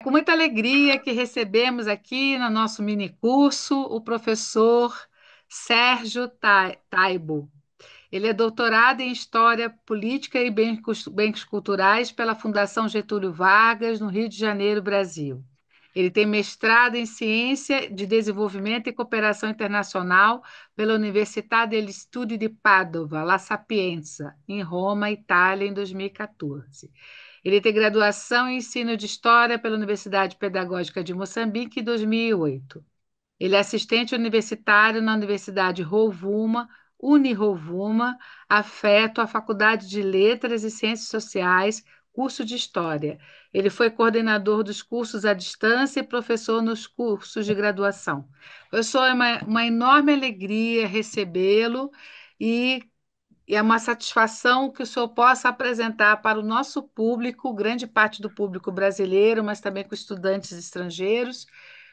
Com muita alegria que recebemos aqui no nosso mini curso o professor Sérgio Taibo. Ele é doutorado em História Política e Bens Culturais pela Fundação Getúlio Vargas, no Rio de Janeiro, Brasil. Ele tem mestrado em Ciência de Desenvolvimento e Cooperação Internacional pela Università degli Studi di Padova, La Sapienza, em Roma, Itália, em 2014. Ele tem graduação em Ensino de História pela Universidade Pedagógica de Moçambique, em 2008. Ele é assistente universitário na Universidade Rovuma, Unirovuma, afeto à Faculdade de Letras e Ciências Sociais, curso de História. Ele foi coordenador dos cursos à distância e professor nos cursos de graduação. Professor, é uma enorme alegria recebê-lo e é uma satisfação que o senhor possa apresentar para o nosso público, grande parte do público brasileiro, mas também com estudantes estrangeiros,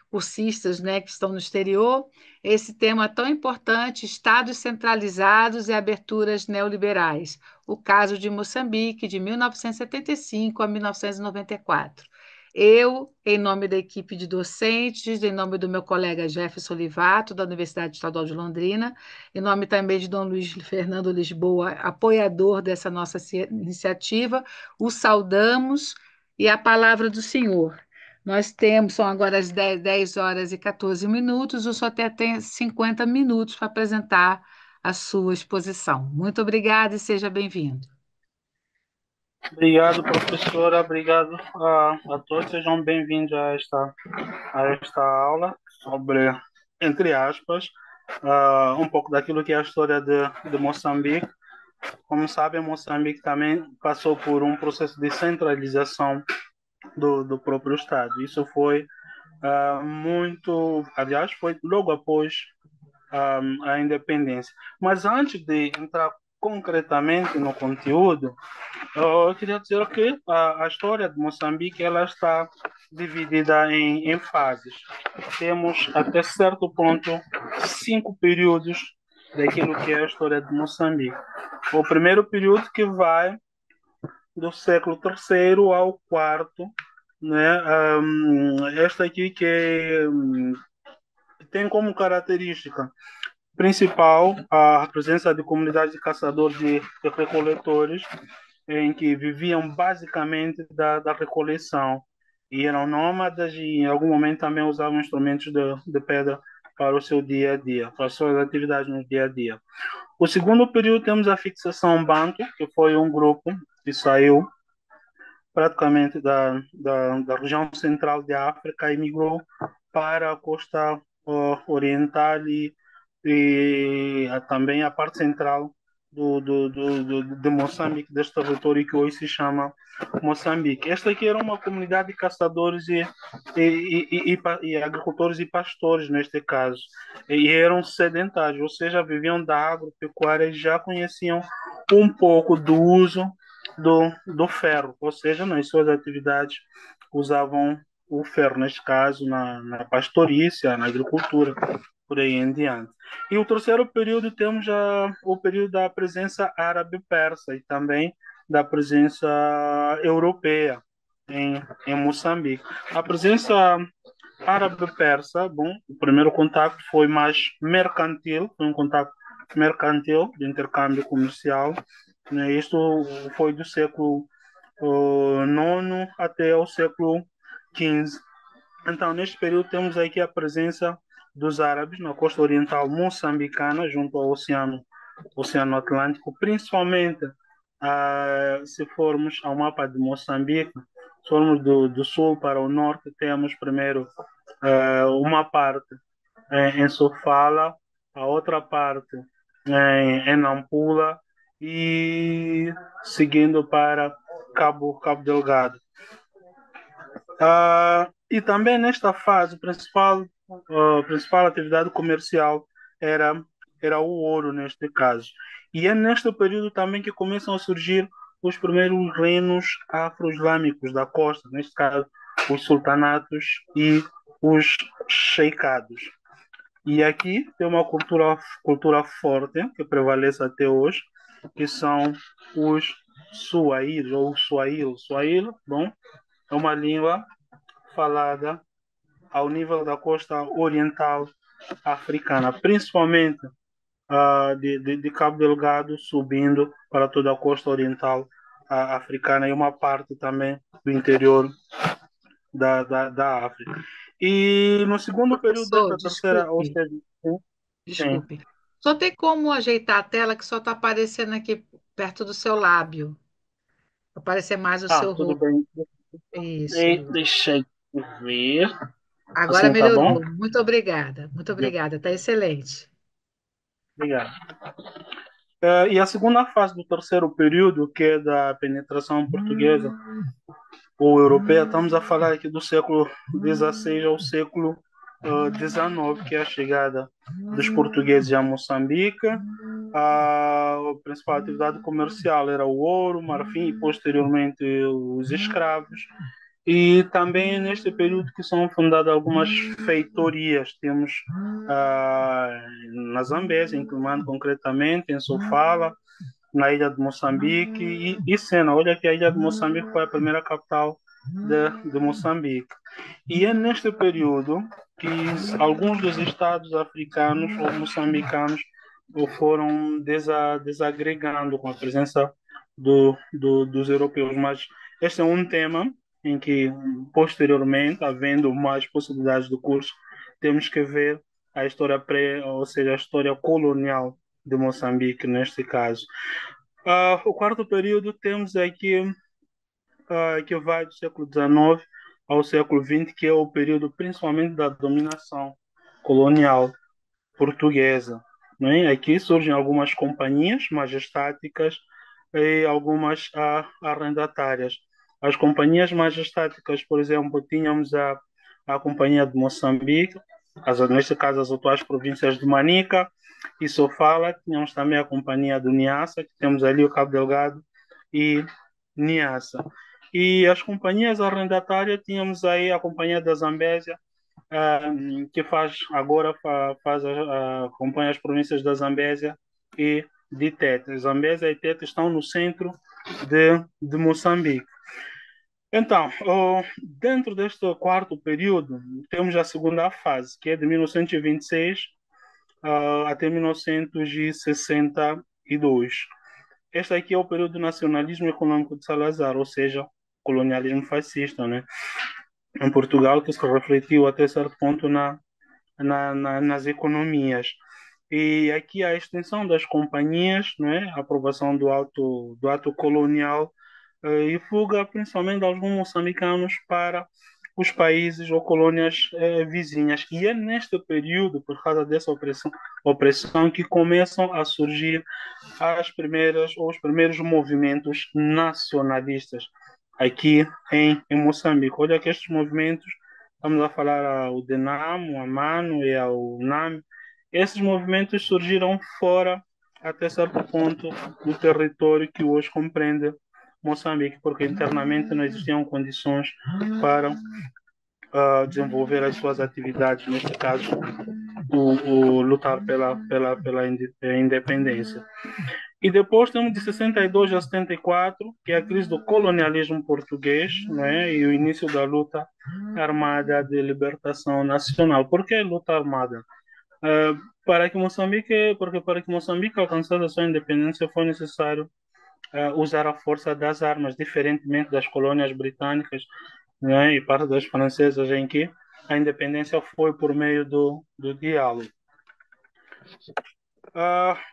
cursistas, né, que estão no exterior, esse tema tão importante, estados centralizados e aberturas neoliberais, o caso de Moçambique, de 1975 a 1994. Eu, em nome da equipe de docentes, em nome do meu colega Jefferson Olivato, da Universidade Estadual de Londrina, em nome também de Dom Luiz Fernando Lisboa, apoiador dessa nossa iniciativa, o saudamos e a palavra do senhor. Nós temos, são agora as 10 horas e 14 minutos, o senhor até tem 50 minutos para apresentar a sua exposição. Muito obrigada e seja bem-vindo. Obrigado, professora. Obrigado a todos. Sejam bem-vindos a esta aula sobre, entre aspas, um pouco daquilo que é a história de Moçambique. Como sabem, Moçambique também passou por um processo de centralização do próprio Estado. Isso foi muito, aliás, foi logo após a independência. Mas antes de entrar concretamente no conteúdo, eu queria dizer que a história de Moçambique ela está dividida em fases. Temos até certo ponto 5 períodos daquilo que é a história de Moçambique. O primeiro período que vai do século terceiro ao quarto, né? Esta aqui que tem como característica principal a presença de comunidades de caçadores e recoletores em que viviam basicamente da recoleção e eram nômadas e em algum momento também usavam instrumentos de pedra para o seu dia a dia, para as suas atividades no dia a dia. O segundo período temos a fixação Banto, que foi um grupo que saiu praticamente da região central de África e migrou para a costa oriental e também a parte central de Moçambique, deste território que hoje se chama Moçambique. Esta aqui era uma comunidade de caçadores e agricultores e pastores, neste caso, e eram sedentários, ou seja, viviam da agropecuária e já conheciam um pouco do uso do ferro, ou seja, nas suas atividades usavam o ferro, neste caso, na pastorícia, na agricultura, por aí em diante. E o terceiro período temos já o período da presença árabe-persa e também da presença europeia em Moçambique. A presença árabe-persa, bom, o primeiro contato foi mais mercantil, foi um contato mercantil de intercâmbio comercial, né? Isto foi do século IX até o século XV. Então, neste período, temos aqui a presença dos árabes na costa oriental moçambicana, junto ao Oceano Atlântico, principalmente se formos ao mapa de Moçambique, se formos do sul para o norte, temos primeiro uma parte em Sofala, a outra parte em Nampula e seguindo para Cabo Delgado. E também nesta fase, a principal atividade comercial era, era o ouro, neste caso. E é neste período também que começam a surgir os primeiros reinos afro-islâmicos da costa, neste caso, os sultanatos e os sheikados. E aqui tem uma cultura forte que prevalece até hoje, que são os Swahili ou Swahili. Swahili, bom, é uma língua falada ao nível da costa oriental africana, principalmente de Cabo Delgado, subindo para toda a costa oriental africana e uma parte também do interior da África. E no segundo período Professor, desta terceira, ou desculpe, seja, sim. desculpe. Só tem como ajeitar a tela que só está aparecendo aqui perto do seu lábio. Aparecer mais o Ah, seu tudo rosto. bem. Isso. Deixa eu ver. Agora Assim tá bom? melhorou. Muito obrigada. Muito obrigada. Está excelente. Obrigado. E a segunda fase do terceiro período, que é da penetração portuguesa ou europeia, estamos a falar aqui do século XVI ao século XIX, que é a chegada dos portugueses a Moçambique. A principal atividade comercial era o ouro, o marfim e posteriormente os escravos. E também neste período que são fundadas algumas feitorias. Temos na Zambésia, em Climane concretamente, em Sofala, na ilha de Moçambique e Sena. Olha que a ilha de Moçambique foi a primeira capital de Moçambique. E é neste período que alguns dos estados africanos ou moçambicanos foram desagregando com a presença dos europeus. Mas este é um tema em que, posteriormente, havendo mais possibilidades de curso, temos que ver a história pré, ou seja, a história colonial de Moçambique, neste caso. O quarto período temos aqui que vai do século XIX ao século XX, que é o período principalmente da dominação colonial portuguesa. Né? Aqui surgem algumas companhias majestáticas e algumas arrendatárias. As companhias majestáticas, por exemplo, tínhamos a Companhia de Moçambique, neste caso as atuais províncias de Manica e Sofala. Tínhamos também a Companhia do Niassa, que temos ali o Cabo Delgado e Niassa. E as companhias arrendatárias, tínhamos aí a Companhia da Zambésia, que faz agora acompanha as províncias da Zambésia e de Tete. Zambésia e Tete estão no centro de Moçambique. Então, dentro deste quarto período, temos a segunda fase, que é de 1926 até 1962. Este aqui é o período do nacionalismo econômico de Salazar, ou seja, colonialismo fascista, né? Em Portugal, que se refletiu até certo ponto nas economias. E aqui a extensão das companhias, não é? A aprovação do ato colonial e fuga principalmente de alguns moçambicanos para os países ou colônias vizinhas. E é neste período, por causa dessa opressão que começam a surgir as primeiras ou os primeiros movimentos nacionalistas aqui em Moçambique. Olha que estes movimentos, estamos a falar ao DENAM, a MANO e ao NAM, esses movimentos surgiram fora, até certo ponto, do território que hoje compreende Moçambique, porque internamente não existiam condições para desenvolver as suas atividades, neste caso, o lutar pela independência. E depois temos de 62 a 74, que é a crise do colonialismo português, né, e o início da luta armada de libertação nacional. Por que luta armada? Para que Moçambique alcançasse a sua independência foi necessário usar a força das armas, diferentemente das colônias britânicas, né, e parte das francesas, em que a independência foi por meio do diálogo.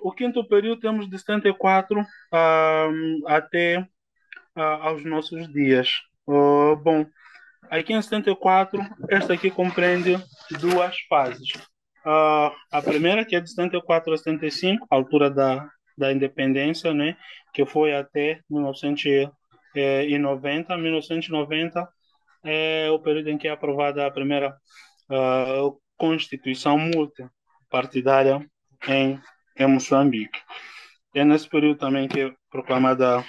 O quinto período temos de 74 até aos nossos dias. Bom, aqui em 74, esta aqui compreende duas fases. A primeira, que é de 74 a 75, a altura da independência, né, que foi até 1990. 1990 é o período em que é aprovada a primeira Constituição multipartidária em, em Moçambique. É nesse período também que é proclamada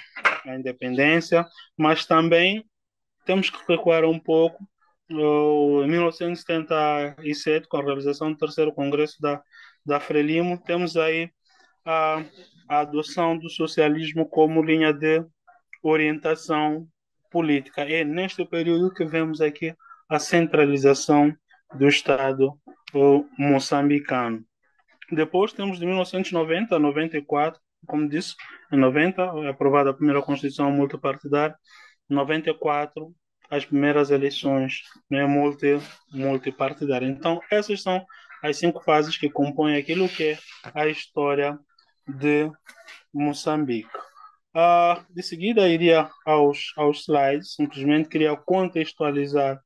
a independência, mas também temos que recuar um pouco. Em 1977, com a realização do terceiro congresso da Frelimo, temos aí a, a adoção do socialismo como linha de orientação política. É neste período que vemos aqui a centralização do Estado moçambicano. Depois temos de 1990 a 94, como disse, em 90 é aprovada a primeira Constituição multipartidária, em 94 as primeiras eleições, né, multipartidárias. Então, essas são as 5 fases que compõem aquilo que é a história de Moçambique. De seguida, iria aos slides, simplesmente queria contextualizar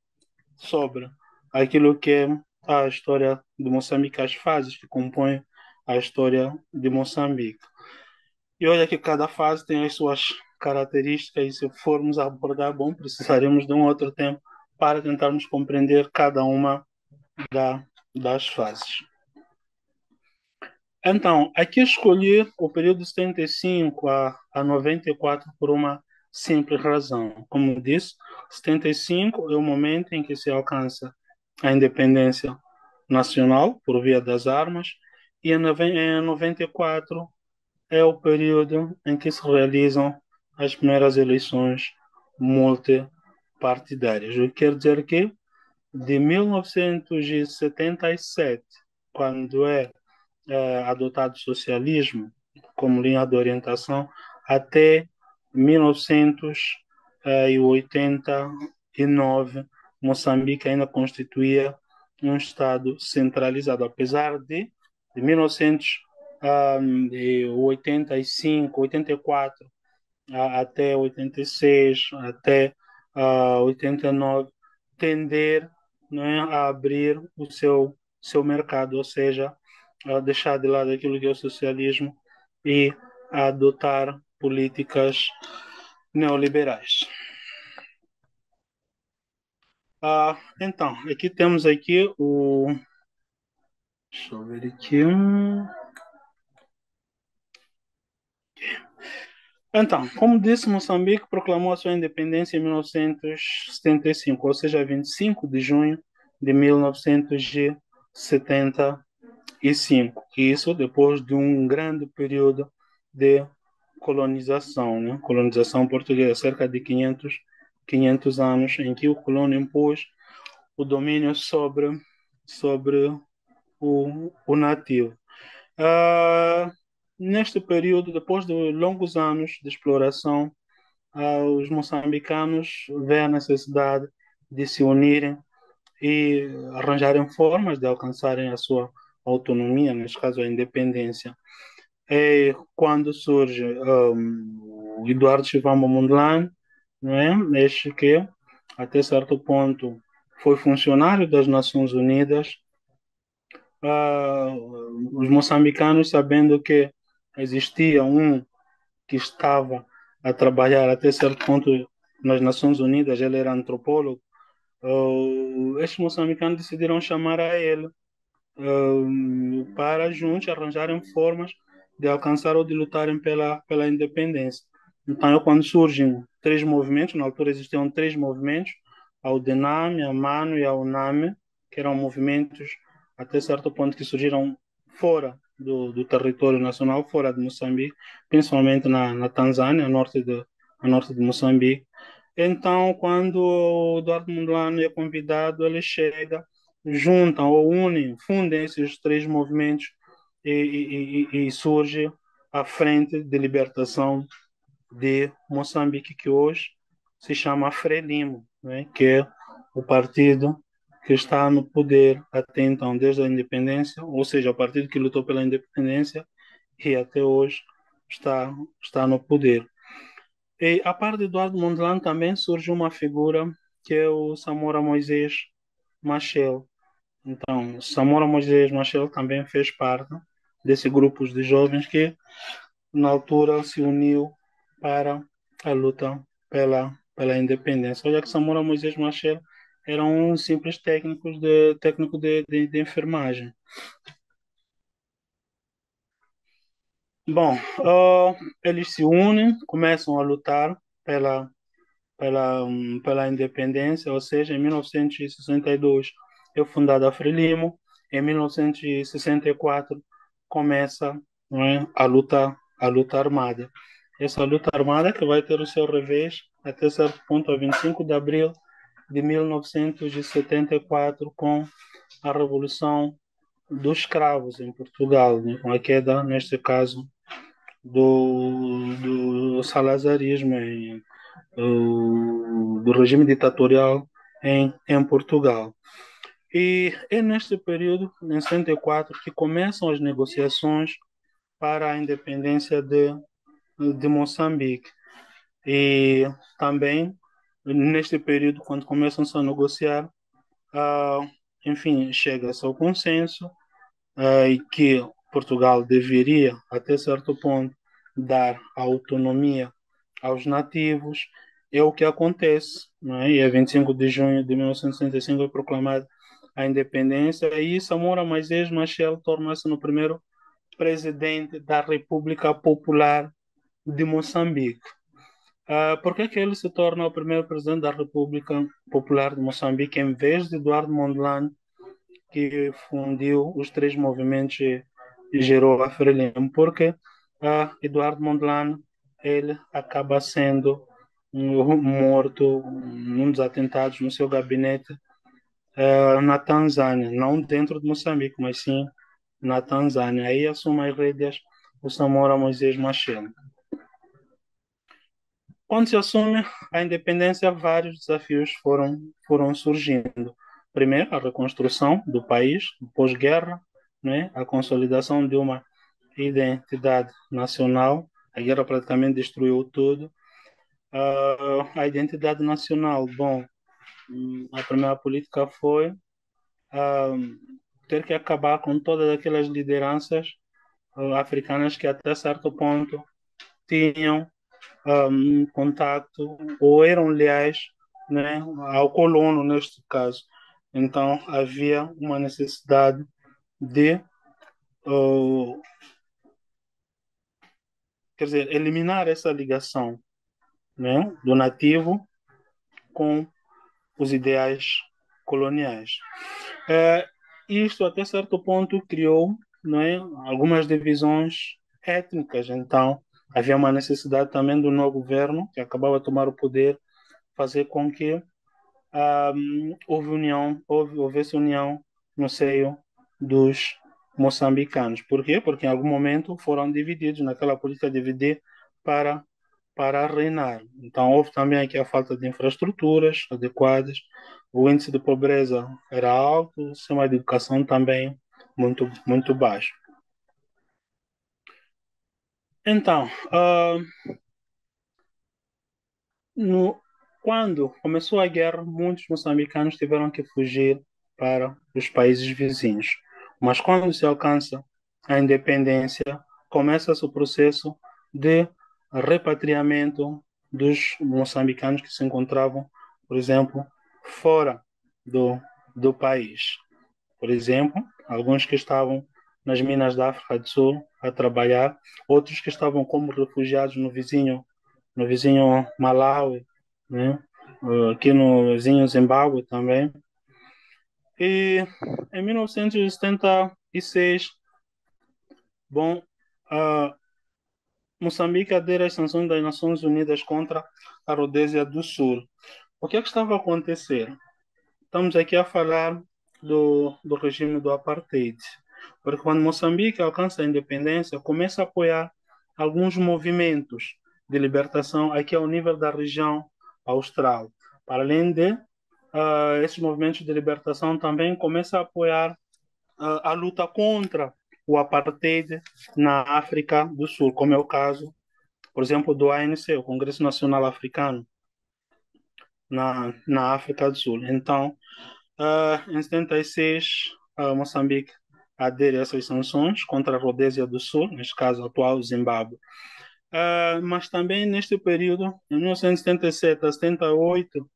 sobre aquilo que é a história de Moçambique, as fases que compõem a história de Moçambique. E olha que cada fase tem as suas características, e se formos abordar, bom, precisaremos de um outro tempo para tentarmos compreender cada uma das fases. Então, aqui escolhi o período de 75 a 94 por uma simples razão. Como disse, 75 é o momento em que se alcança a independência nacional por via das armas, e em 94 é o período em que se realizam as primeiras eleições multipartidárias. O que quer dizer que de 1977, quando é adotado o socialismo como linha de orientação, até 1989, Moçambique ainda constituía um Estado centralizado, apesar de 1985, 84 até 86, até 89, tender, né, a abrir o seu mercado, ou seja, a deixar de lado aquilo que é o socialismo e a adotar políticas neoliberais. Então, aqui temos aqui o... Deixa eu ver aqui. Então, como disse, Moçambique proclamou a sua independência em 1975, ou seja, 25 de junho de 1975. E isso depois de um grande período de colonização, né? Colonização portuguesa, cerca de 500 anos, em que o colônia impôs o domínio sobre o nativo. Ah, Neste período, depois de longos anos de exploração, os moçambicanos veem a necessidade de se unirem e arranjarem formas de alcançarem a sua autonomia, neste caso a independência. É quando surge o Eduardo Chivambo Mondlane, não é? Este que, até certo ponto, foi funcionário das Nações Unidas. Os moçambicanos, sabendo que existia um que estava a trabalhar até certo ponto nas Nações Unidas, ele era antropólogo, estes moçambicanos decidiram chamar a ele para juntos arranjarem formas de alcançar ou de lutarem pela independência. Então, quando surgem 3 movimentos, na altura existiam 3 movimentos, a UDENAME, a MANO e a UNAME, que eram movimentos até certo ponto que surgiram fora do território nacional, fora de Moçambique, principalmente na Tanzânia, a norte de Moçambique. Então, quando o Eduardo Mondlane é convidado, ele chega, juntam ou unem, fundem esses 3 movimentos e surge a Frente de Libertação de Moçambique, que hoje se chama Frelimo, né, que é o partido que está no poder até então, desde a independência, ou seja, o partido que lutou pela independência e até hoje está no poder. E a parte de Eduardo Mondlane também surge uma figura que é o Samora Moisés Machel. Então, Samora Moisés Machel também fez parte desse grupo de jovens que, na altura, se uniu para a luta pela independência. Olha que Samora Moisés Machel era um simples técnico de enfermagem. Bom, eles se unem, começam a lutar pela independência, ou seja, em 1962 é fundada a Frelimo, em 1964 começa, não é, a luta armada. Essa luta armada que vai ter o seu revés até certo ponto, a 25 de abril de 1974 com a Revolução dos Escravos em Portugal, né? Com a queda, neste caso, do salazarismo, do regime ditatorial em Portugal. E é neste período, em 64, que começam as negociações para a independência de Moçambique. E também, neste período, quando começam-se a negociar, ah, enfim, chega-se ao consenso e que Portugal deveria, até certo ponto, dar autonomia aos nativos. É o que acontece, não é? E a 25 de junho de 1965 é proclamada a independência e Samora Machel Machel torna-se no primeiro presidente da República Popular de Moçambique. Por que ele se torna o primeiro presidente da República Popular de Moçambique em vez de Eduardo Mondlane, que fundiu os três movimentos e gerou a Frelimo? Porque Eduardo Mondlane ele acaba sendo morto num dos atentados no seu gabinete na Tanzânia, não dentro de Moçambique, mas sim na Tanzânia. Aí assume as rédeas o Samora Moisés Machel. Quando se assume a independência, vários desafios foram surgindo. Primeiro, a reconstrução do país pós-guerra, né? A consolidação de uma identidade nacional. A guerra praticamente destruiu tudo. A identidade nacional, bom, a primeira política foi ter que acabar com todas aquelas lideranças africanas que até certo ponto tinham contato ou eram leais, né, ao colono neste caso. Então havia uma necessidade de, uh, quer dizer, eliminar essa ligação, né, do nativo com os ideais coloniais. É, isto até certo ponto criou, não é, algumas divisões étnicas. Então havia uma necessidade também do novo governo que acabava de tomar o poder fazer com que houvesse união no seio dos moçambicanos. Por quê? Porque em algum momento foram divididos naquela política de dividir para, para reinar. Então houve também aqui a falta de infraestruturas adequadas, o índice de pobreza era alto, o sistema de educação também muito baixo. Então, no, quando começou a guerra, muitos moçambicanos tiveram que fugir para os países vizinhos. Mas quando se alcança a independência, começa-se o processo de repatriamento dos moçambicanos que se encontravam, por exemplo, fora do país. Por exemplo, alguns que estavam nas minas da África do Sul a trabalhar, outros que estavam como refugiados no vizinho Malawi, né? Aqui no vizinho Zimbábue também. E em 1976, bom, Moçambique adere às sanções das Nações Unidas contra a Rodésia do Sul. O que é que estava a acontecer? Estamos aqui a falar do regime do apartheid. Porque quando Moçambique alcança a independência, começa a apoiar alguns movimentos de libertação aqui ao nível da região austral. Para além de esses movimentos de libertação, também começa a apoiar a luta contra o apartheid na África do Sul, como é o caso, por exemplo, do ANC, o Congresso Nacional Africano, na África do Sul. Então, em 76, Moçambique adere a essas sanções contra a Rodésia do Sul, neste caso, o atual Zimbábue. Mas também neste período, em 1977 a 78,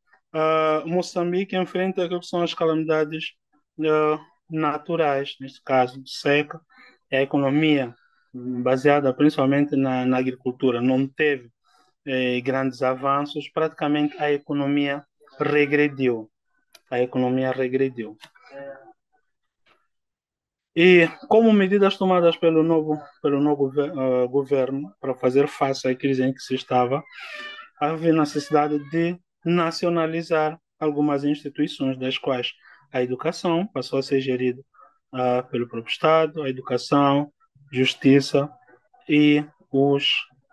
Moçambique enfrenta aquilo que são as calamidades naturais, neste caso, seca. A economia, baseada principalmente na agricultura, não teve grandes avanços, praticamente a economia regrediu. A economia regrediu. E como medidas tomadas pelo novo governo para fazer face à crise em que se estava, havia necessidade de nacionalizar algumas instituições, das quais a educação passou a ser gerida pelo próprio Estado, a educação, justiça e os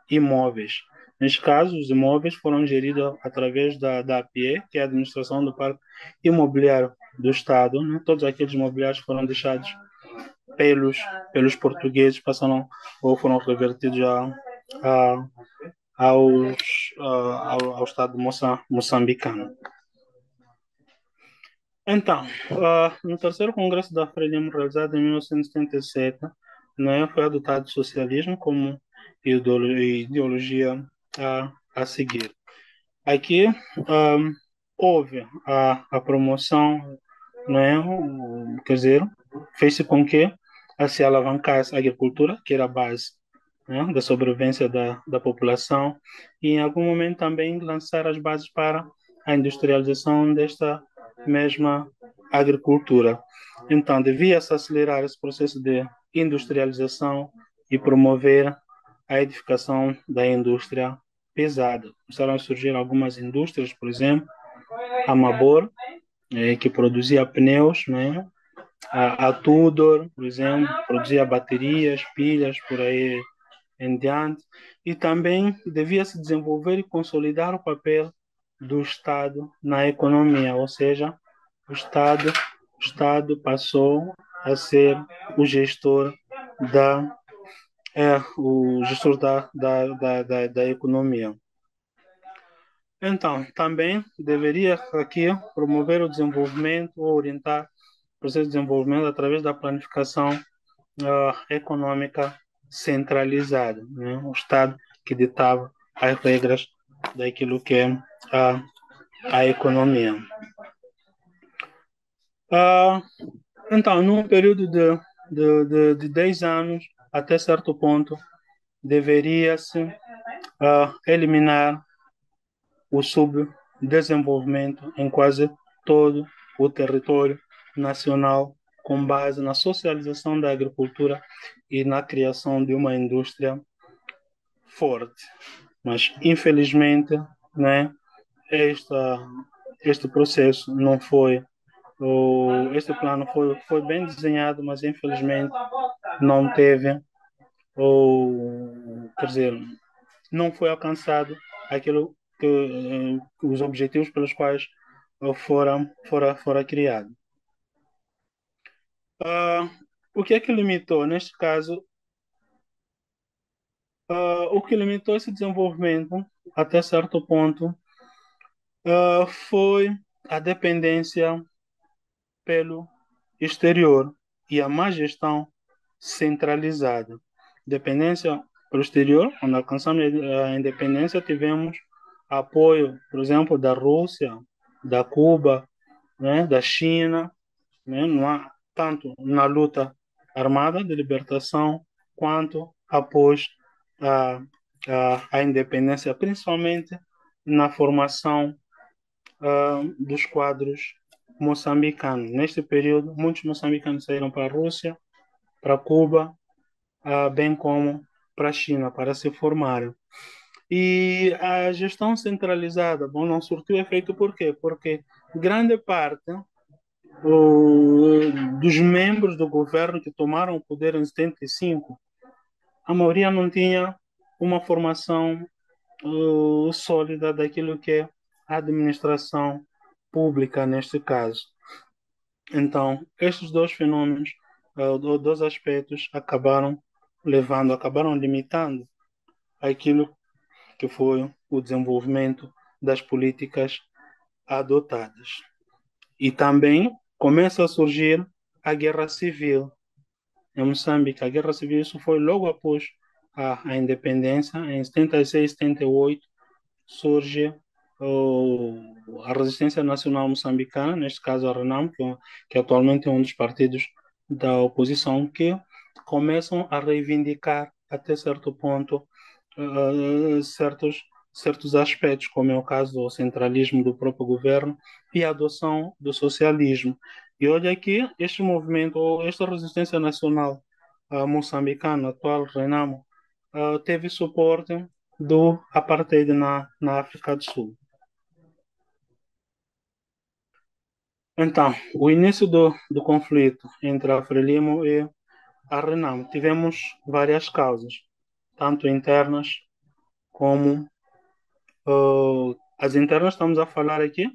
imóveis. Neste caso, os imóveis foram geridos através da APE, que é a Administração do Parque Imobiliário do Estado. Né? Todos aqueles imobiliários foram deixados pelos, pelos portugueses, passaram ou foram revertidos a, aos, ao Estado moçambicano. Então, no terceiro Congresso da Frelimo, realizado em 1977, né, foi adotado o socialismo como ideologia a seguir. Aqui houve a promoção, né, quer dizer, fez-se com que se alavancasse a agricultura, que era a base, né, da sobrevivência da população, e em algum momento também lançar as bases para a industrialização desta mesma agricultura. Então, devia-se acelerar esse processo de industrialização e promover a edificação da indústria pesada. Começaram a surgir algumas indústrias, por exemplo, a Mabor, que produzia pneus, né? A Tudor, por exemplo, produzia baterias, pilhas, por aí em diante. E também devia se desenvolver e consolidar o papel do Estado na economia, ou seja, o Estado passou a ser o gestor da o gestor da economia. Então, também deveria aqui promover o desenvolvimento ou orientar o processo de desenvolvimento através da planificação econômica centralizada, né? O Estado que ditava as regras daquilo que é a, a economia. Ah, então, num período de 10 anos, até certo ponto, deveria-se eliminar o subdesenvolvimento em quase todo o território nacional, com base na socialização da agricultura e na criação de uma indústria forte. Mas, infelizmente, né, esta, este processo não foi, este plano foi bem desenhado, mas infelizmente não teve, ou, quer dizer, não foi alcançado aquilo que os objetivos pelos quais fora criado. Ah, o que é que limitou? Neste caso, o que limitou esse desenvolvimento até certo ponto foi a dependência pelo exterior e a má gestão centralizada. Dependência pelo exterior, quando alcançamos a independência, tivemos apoio, por exemplo, da Rússia, da Cuba, né, da China, né, não há, tanto na luta armada de libertação, quanto após a, a independência, principalmente na formação dos quadros moçambicanos. Neste período, muitos moçambicanos saíram para a Rússia, para Cuba, bem como para a China, para se formarem. E a gestão centralizada, bom, não surtiu efeito por quê? Porque grande parte dos membros do governo que tomaram o poder em 75, a maioria não tinha uma formação sólida daquilo que é a administração pública neste caso. Então, estes dois fenômenos, dois aspectos, acabaram limitando aquilo que foi o desenvolvimento das políticas adotadas. E também começa a surgir a guerra civil em Moçambique. A guerra civil, isso foi logo após a independência, em 76, 78, surge a Resistência Nacional Moçambicana, neste caso a RENAM, que atualmente é um dos partidos da oposição, que começam a reivindicar até certo ponto certos aspectos, como é o caso do centralismo do próprio governo e a adoção do socialismo. E olha aqui, este movimento, ou esta resistência nacional moçambicana, atual RENAMO, teve suporte do apartheid na África do Sul. Então, o início do conflito entre a Frelimo e a Renamo, tivemos várias causas, tanto internas como as internas. Estamos a falar aqui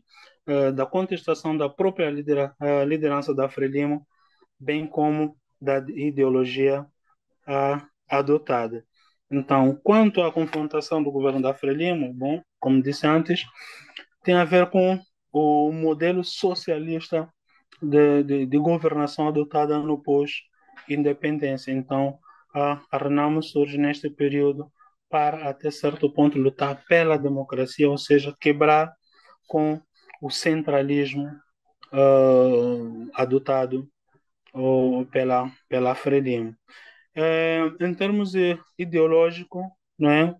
da contestação da própria liderança da Frelimo, bem como da ideologia adotada. Então, quanto à confrontação do governo da Frelimo, bom, como disse antes, tem a ver com o modelo socialista de governação adotada no pós-independência. Então, a Renamo surge neste período para, até certo ponto, lutar pela democracia, ou seja, quebrar com o centralismo adotado pela Frelimo. Em termos ideológicos, né,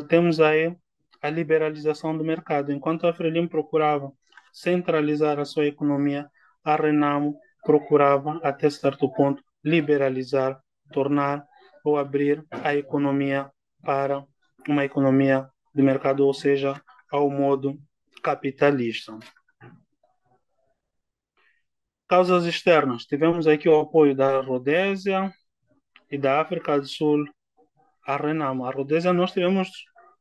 temos aí a liberalização do mercado. Enquanto a Frelimo procurava centralizar a sua economia, a Renamo procurava, até certo ponto, liberalizar, tornar ou abrir a economia para uma economia de mercado, ou seja, ao modo capitalista. Causas externas. Tivemos aqui o apoio da Rodésia e da África do Sul a Renamo. A Rodésia nós tivemos,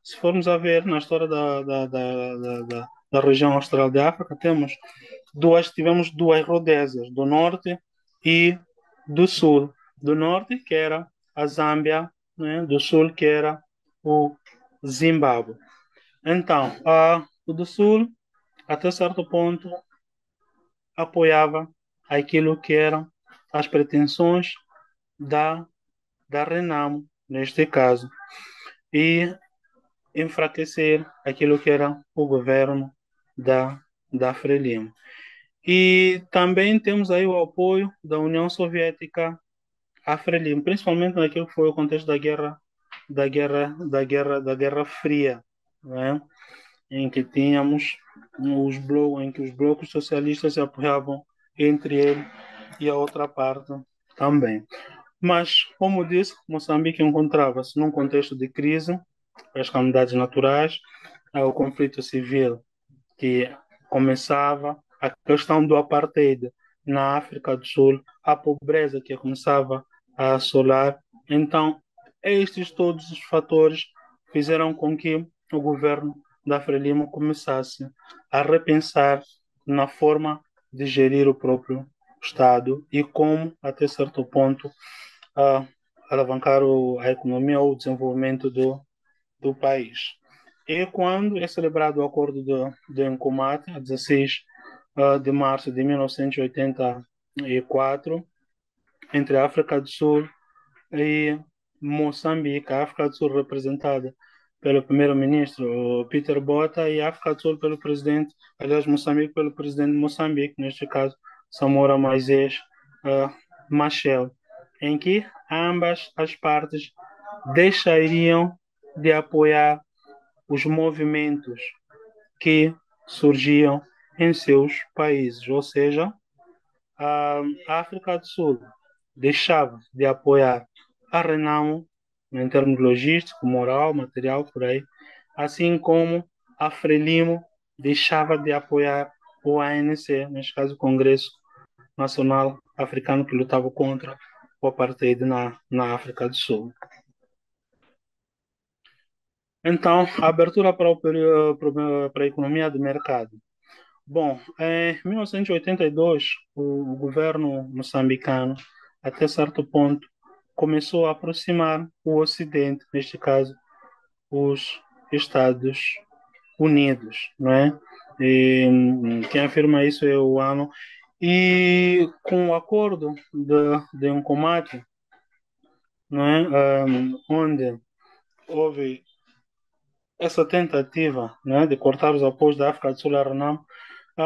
se formos a ver na história da região austral de África, tivemos duas Rodésias, do norte e do sul. Do norte, que era a Zâmbia, né? Do sul, que era o Zimbábue. Então, o do sul, até certo ponto, apoiava aquilo que eram as pretensões da, da Renamo, neste caso, e enfraquecer aquilo que era o governo da, da Frelimo. E também temos aí o apoio da União Soviética à Frelimo, principalmente naquilo que foi o contexto da Guerra Fria, né? Em que tínhamos em que os blocos socialistas se apoiavam entre ele e a outra parte também. Mas, como disse, Moçambique encontrava-se num contexto de crise, as calamidades naturais, o conflito civil que começava, a questão do apartheid na África do Sul, a pobreza que começava a assolar. Então, estes todos os fatores fizeram com que o governo da Frelimo começasse a repensar na forma de gerir o próprio Estado e como, até certo ponto, a alavancar a economia ou o desenvolvimento do país. E quando é celebrado o Acordo de Nkomati, a 16 de março de 1984, entre a África do Sul e Moçambique, a África do Sul representada pelo primeiro-ministro Peter Botha e a África do Sul pelo presidente, aliás, Moçambique pelo presidente de Moçambique, neste caso, Samora Machel, Machel, em que ambas as partes deixariam de apoiar os movimentos que surgiam em seus países, ou seja, a África do Sul deixava de apoiar a Renamo em termos logísticos, moral, material, por aí, assim como a Frelimo deixava de apoiar o ANC, neste caso o Congresso Nacional Africano, que lutava contra o apartheid na África do Sul. Então, a abertura para a economia de mercado. Bom, em 1982, o governo moçambicano, até certo ponto, começou a aproximar o Ocidente, neste caso, os Estados Unidos, não é? E, quem afirma isso é o ANO. E com o acordo de Nkomati, não é? Onde houve essa tentativa, né, de cortar os apoios da África do Sul à Renamo,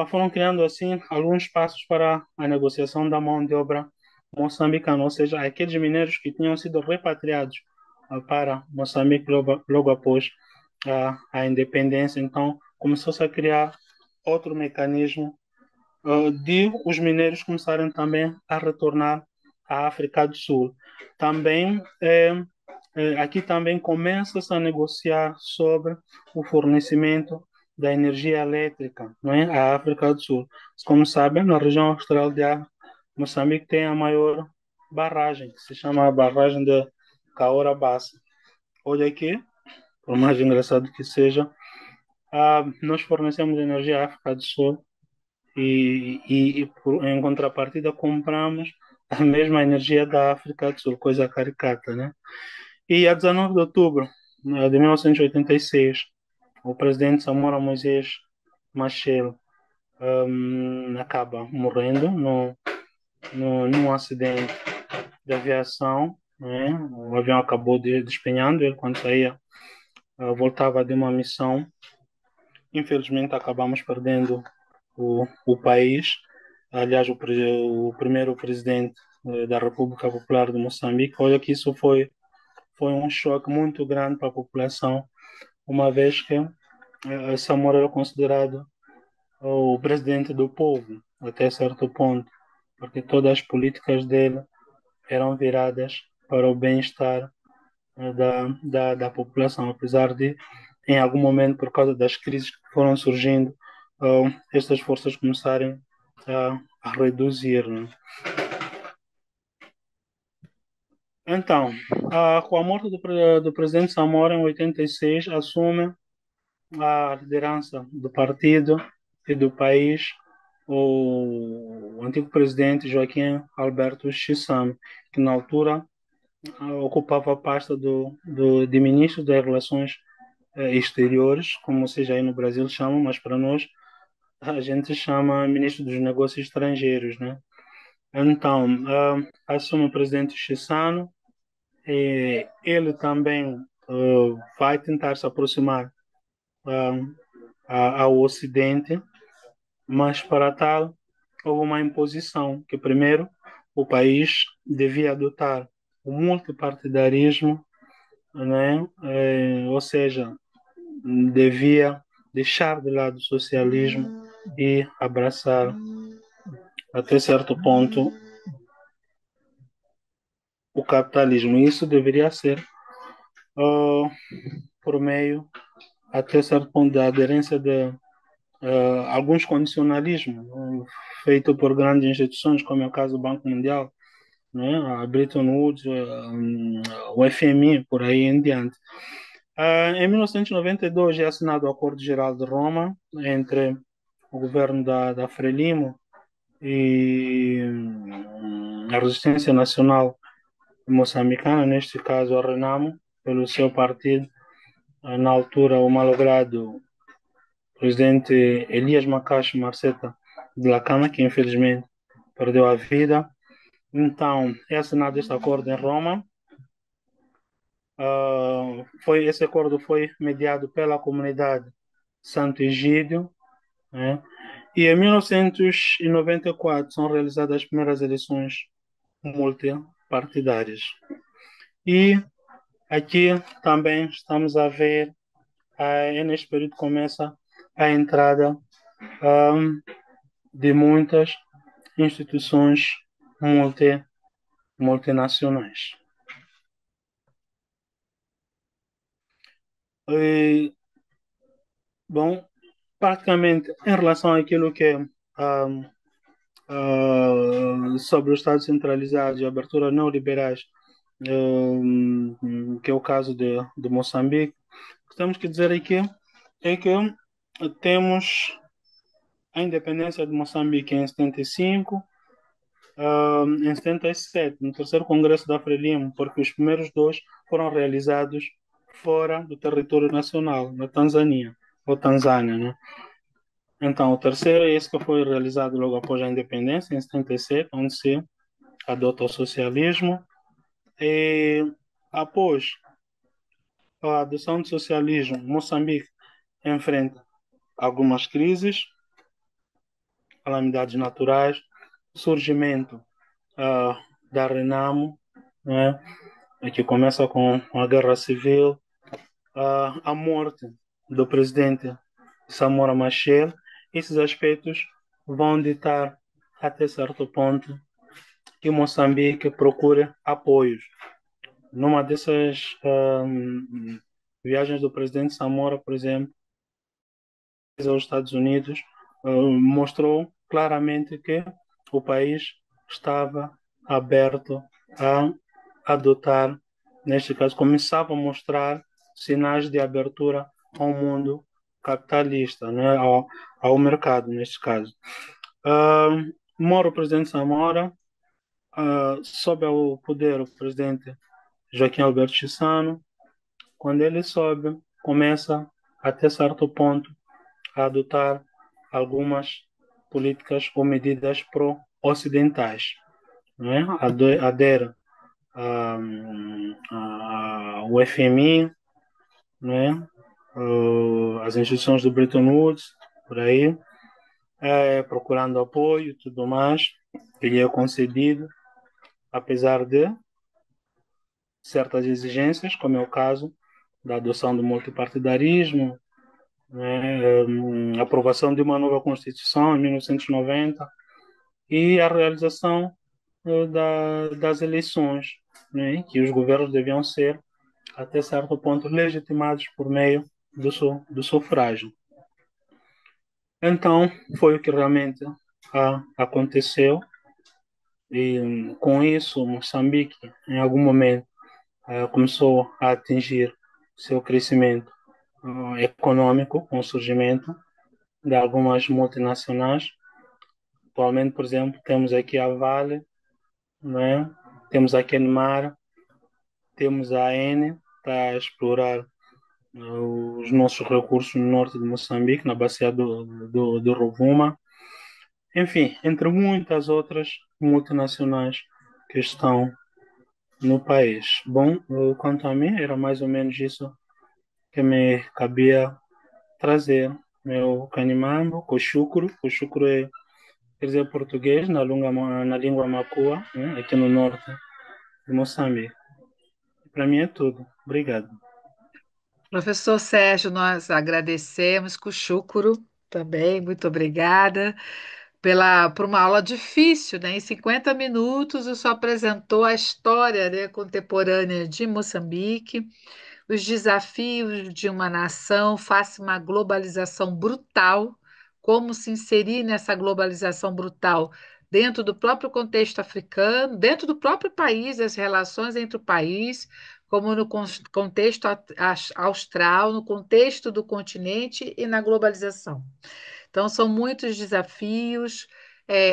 foram criando assim alguns passos para a negociação da mão de obra moçambicana, ou seja, aqueles minérios que tinham sido repatriados para Moçambique logo após a independência. Então, começou-se a criar outro mecanismo de os minérios começarem também a retornar à África do Sul. Também aqui também começa-se a negociar sobre o fornecimento da energia elétrica, não é? A África do Sul. Como sabem, na região austral de África, Moçambique tem a maior barragem, que se chama a barragem de Cahora Bassa. Olha aqui, por mais engraçado que seja, nós fornecemos energia à África do Sul em contrapartida compramos a mesma energia da África do Sul, coisa caricata, né? E a 19 de outubro de 1986, o presidente Samora Moisés Machel acaba morrendo num acidente de aviação, né? O avião acabou despenhando, ele quando saía voltava de uma missão. Infelizmente acabamos perdendo o país. Aliás, o primeiro presidente da República Popular de Moçambique. Olha que isso foi um choque muito grande para a população, uma vez que Samora era considerado o presidente do povo, até certo ponto, porque todas as políticas dele eram viradas para o bem-estar da população, apesar de, em algum momento, por causa das crises que foram surgindo, estas forças começarem a reduzir, né? Então, com a morte do presidente Samora em 86, assume a liderança do partido e do país o antigo presidente Joaquim Alberto Chissano, que na altura ocupava a pasta de ministro das Relações Exteriores, como vocês aí no Brasil chamam, mas para nós a gente chama ministro dos Negócios Estrangeiros, né? Então, assume o presidente Chissano e ele também vai tentar se aproximar ao Ocidente, mas para tal houve uma imposição que primeiro o país devia adotar o multipartidarismo, né? Ou seja, devia deixar de lado o socialismo e abraçar até certo ponto o capitalismo. Isso deveria ser uh, por meio até certo ponto da aderência de alguns condicionalismos feito por grandes instituições, como é o caso do Banco Mundial, né, a Bretton Woods, o FMI, por aí em diante. Em 1992 é assinado o Acordo Geral de Roma entre o governo da Frelimo e a Resistência Nacional Moçambicana, neste caso a Renamo, pelo seu partido, na altura o malogrado presidente Elias Macacho Marceta de Lacana, que infelizmente perdeu a vida. Então, é assinado este acordo em Roma. Esse acordo foi mediado pela comunidade Santo Egídio, né? E em 1994 são realizadas as primeiras eleições multipartidárias. E aqui também estamos a ver, neste período começa a entrada de muitas instituições multinacionais. E, bom, praticamente em relação àquilo que é sobre o Estado centralizado e abertura neoliberais, que é o caso de Moçambique, o que temos que dizer aqui é que temos a independência de Moçambique em 75, em 77, no terceiro Congresso da Frelimo, porque os primeiros dois foram realizados fora do território nacional, na Tanzânia, ou Tanzânia, né? Então, o terceiro é esse que foi realizado logo após a independência, em 77, onde se adota o socialismo. E após a adoção do socialismo, Moçambique enfrenta algumas crises, calamidades naturais, surgimento da Renamo, né, que começa com a guerra civil, a morte do presidente Samora Machel. Esses aspectos vão ditar até certo ponto que Moçambique procure apoios. Numa dessas viagens do presidente Samora, por exemplo, aos Estados Unidos, mostrou claramente que o país estava aberto a adotar, neste caso, começava a mostrar sinais de abertura ao mundo capitalista, né, ao mercado, neste caso. Uh, Mora o presidente Samora, sobe ao poder o presidente Joaquim Alberto Chissano. Quando ele sobe, começa, até certo ponto, a adotar algumas políticas ou medidas pró-ocidentais, né? Adere ao FMI, né? As instituições do Bretton Woods, por aí, procurando apoio e tudo mais, que lhe é concedido, apesar de certas exigências, como é o caso da adoção do multipartidarismo, né, aprovação de uma nova Constituição em 1990 e a realização das eleições, né, que os governos deviam ser, até certo ponto, legitimados por meio do sufrágio. Então, foi o que realmente aconteceu, e com isso, Moçambique, em algum momento, começou a atingir seu crescimento econômico com o surgimento de algumas multinacionais. Atualmente, por exemplo, temos aqui a Vale, né? Temos a Kenmar, temos a Eni, está a explorar os nossos recursos no norte de Moçambique, na bacia do Rovuma. Enfim, entre muitas outras multinacionais que estão no país. Bom, quanto a mim, era mais ou menos isso que me cabia trazer. Meu canimambo, coxucro. Coxucro quer dizer português na língua macua, né, aqui no norte de Moçambique. Para mim é tudo. Obrigado. Professor Sérgio, nós agradecemos, Cuxúcuro também, muito obrigada por uma aula difícil, né? Em 50 minutos, o senhor apresentou a história, né, contemporânea de Moçambique, os desafios de uma nação face a uma globalização brutal, como se inserir nessa globalização brutal dentro do próprio contexto africano, dentro do próprio país, as relações entre o país, como no contexto austral, no contexto do continente e na globalização. Então, são muitos desafios.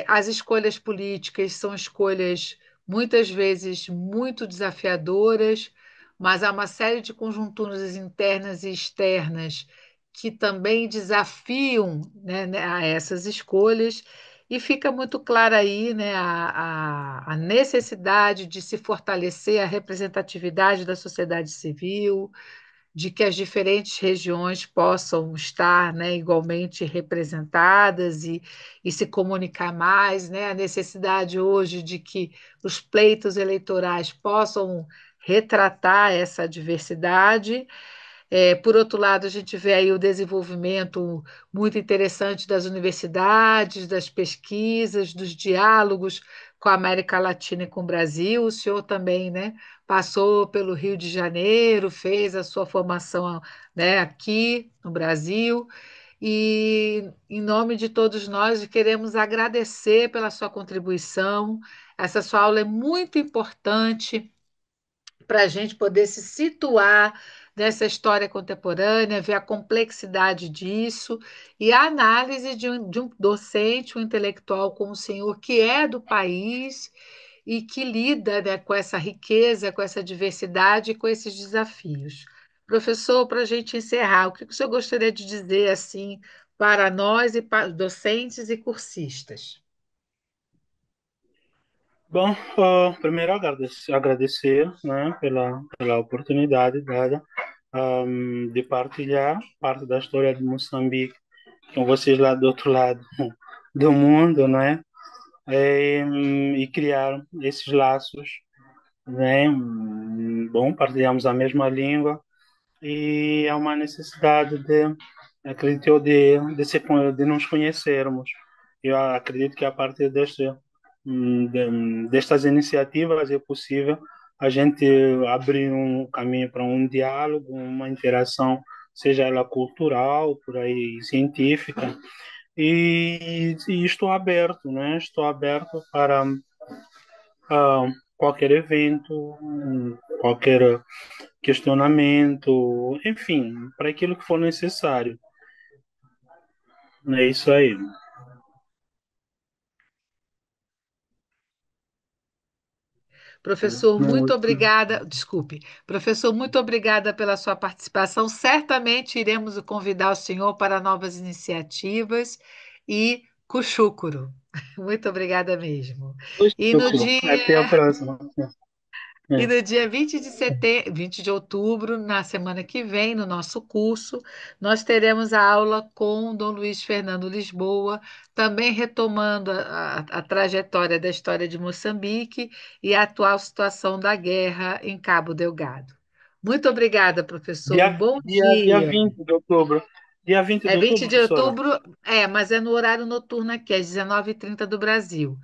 As escolhas políticas são escolhas muitas vezes muito desafiadoras, mas há uma série de conjunturas internas e externas que também desafiam, né, a essas escolhas, e fica muito clara aí, né, a necessidade de se fortalecer a representatividade da sociedade civil, de que as diferentes regiões possam estar, né, igualmente representadas e se comunicar mais, né, a necessidade hoje de que os pleitos eleitorais possam retratar essa diversidade. Por outro lado, a gente vê aí o desenvolvimento muito interessante das universidades, das pesquisas, dos diálogos com a América Latina e com o Brasil. O senhor também, né, passou pelo Rio de Janeiro, fez a sua formação, né, aqui no Brasil. E, em nome de todos nós, queremos agradecer pela sua contribuição. Essa sua aula é muito importante para a gente poder se situar nessa história contemporânea, ver a complexidade disso e a análise de um docente, um intelectual como o senhor, que é do país e que lida, né, com essa riqueza, com essa diversidade e com esses desafios. Professor, para a gente encerrar, o que o senhor gostaria de dizer assim para nós e para docentes e cursistas? Bom, primeiro agradecer, né, pela oportunidade dada, de partilhar parte da história de Moçambique com vocês lá do outro lado do mundo, né? E criar esses laços, né? Bom, partilhamos a mesma língua e há uma necessidade acredito eu, de nos conhecermos. Eu acredito que a partir destas iniciativas é possível a gente abrir um caminho para um diálogo, uma interação seja ela cultural, por aí, científica, e estou aberto, né? Estou aberto para qualquer evento, qualquer questionamento, enfim, para aquilo que for necessário. É isso aí. Professor, muito Muito. obrigada. Desculpe. Professor, muito obrigada pela sua participação. Certamente iremos convidar o senhor para novas iniciativas e Cuxúcuro. Muito obrigada mesmo. E no Lucro. Até a dia próxima. E É. no dia 20 de setembro, 20 de outubro, na semana que vem, no nosso curso, nós teremos a aula com o Dom Luiz Fernando Lisboa, também retomando a trajetória da história de Moçambique e a atual situação da guerra em Cabo Delgado. Muito obrigada, professor. Um bom Dia dia. 20 de outubro. Dia 20 É de 20 outubro, de professora? outubro, mas é no horário noturno aqui, às 19h30 do Brasil.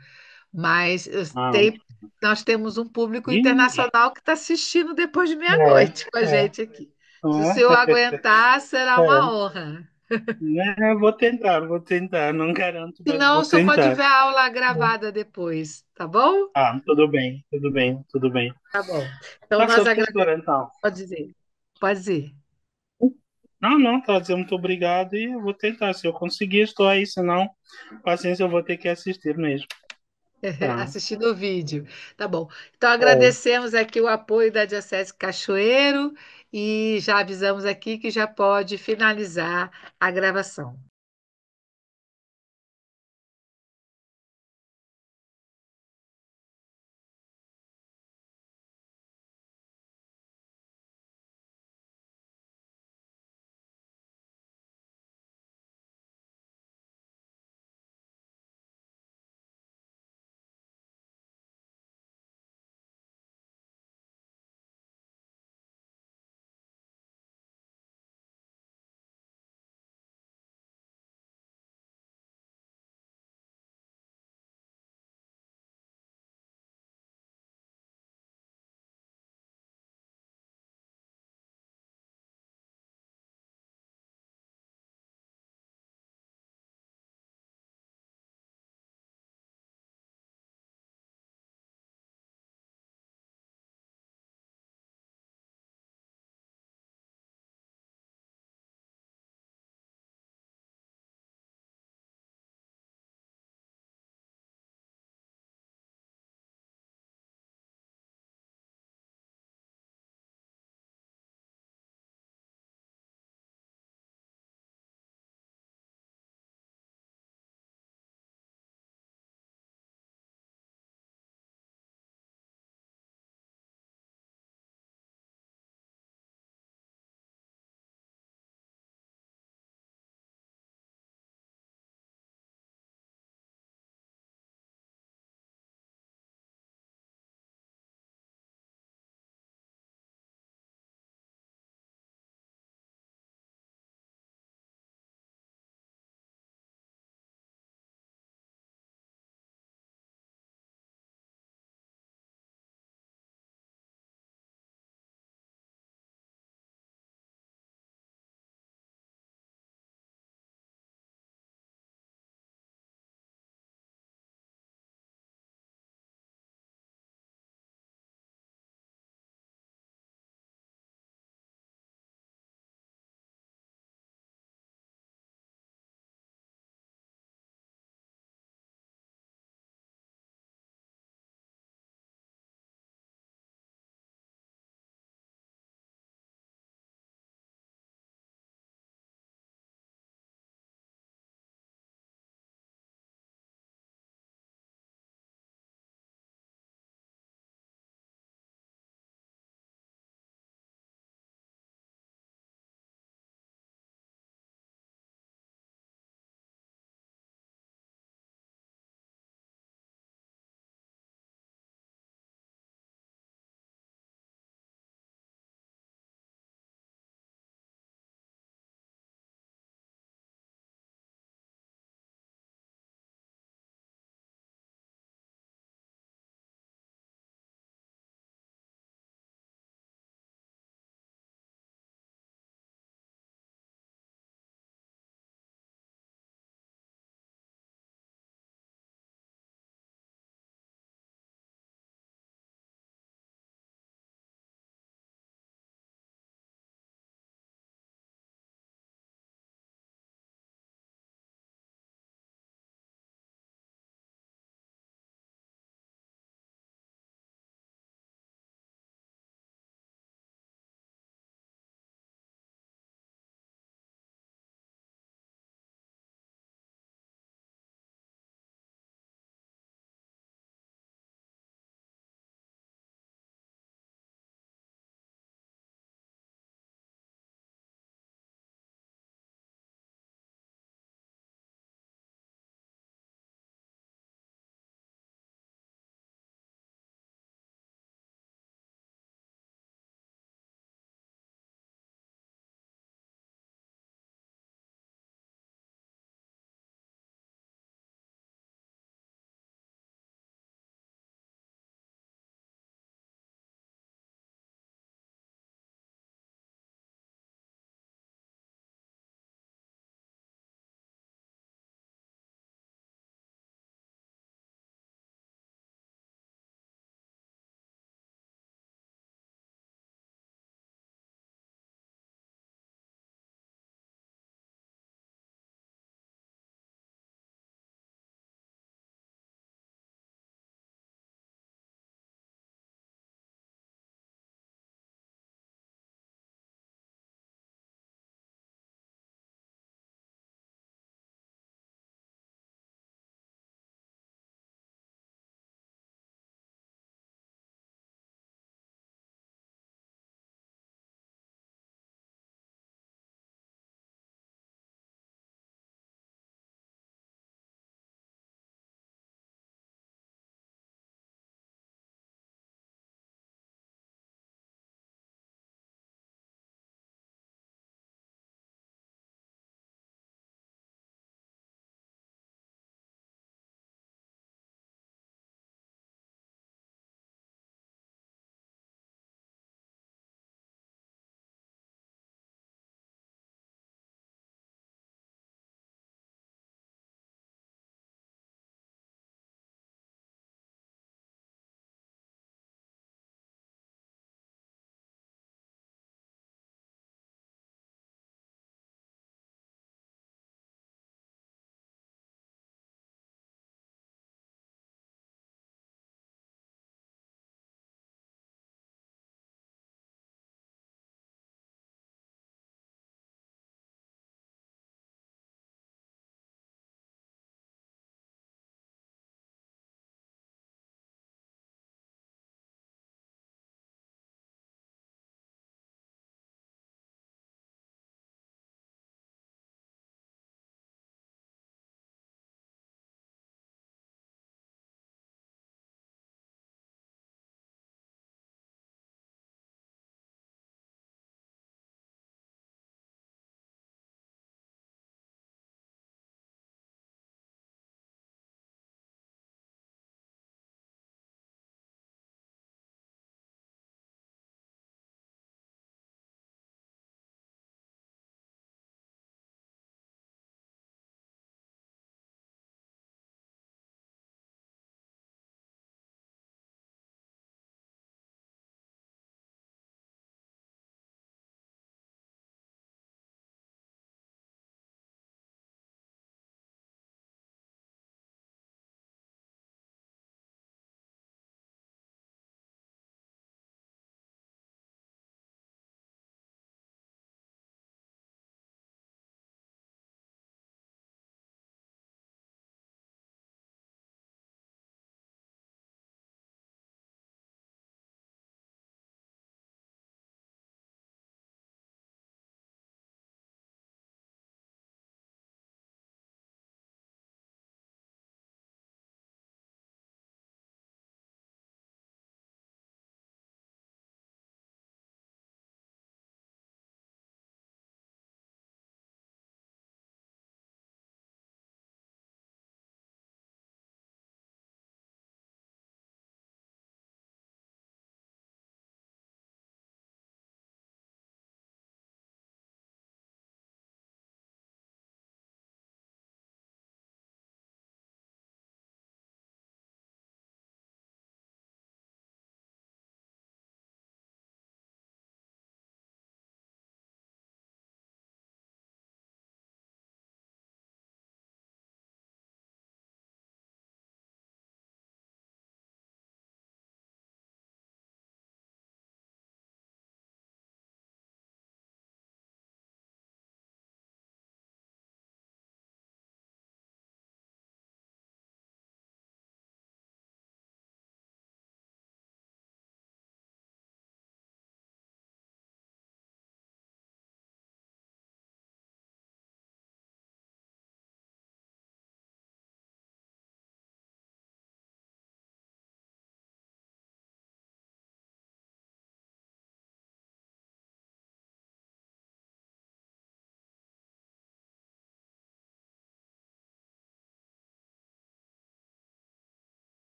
Mas Ah, tem- nós temos um público ih, internacional que está assistindo depois de é, meia-noite com a é, gente aqui. Se o não é? senhor aguentar, será uma É. honra. Né, vou tentar, não garanto, Se mas não, vou o senhor pode tentar. ver a aula gravada depois, tá bom? Ah, tudo bem, tudo bem, tudo bem. Tá bom. Então, Tá nós certo, agradecemos. professora, então. Pode dizer. Pode dizer. Não, não, tá dizendo muito obrigado e eu vou tentar. Se eu conseguir, estou aí, senão, paciência, eu vou ter que assistir mesmo. Tá. Assistindo o vídeo. Tá bom. Então, É. agradecemos aqui o apoio da Diocese Cachoeiro e já avisamos aqui que já pode finalizar a gravação.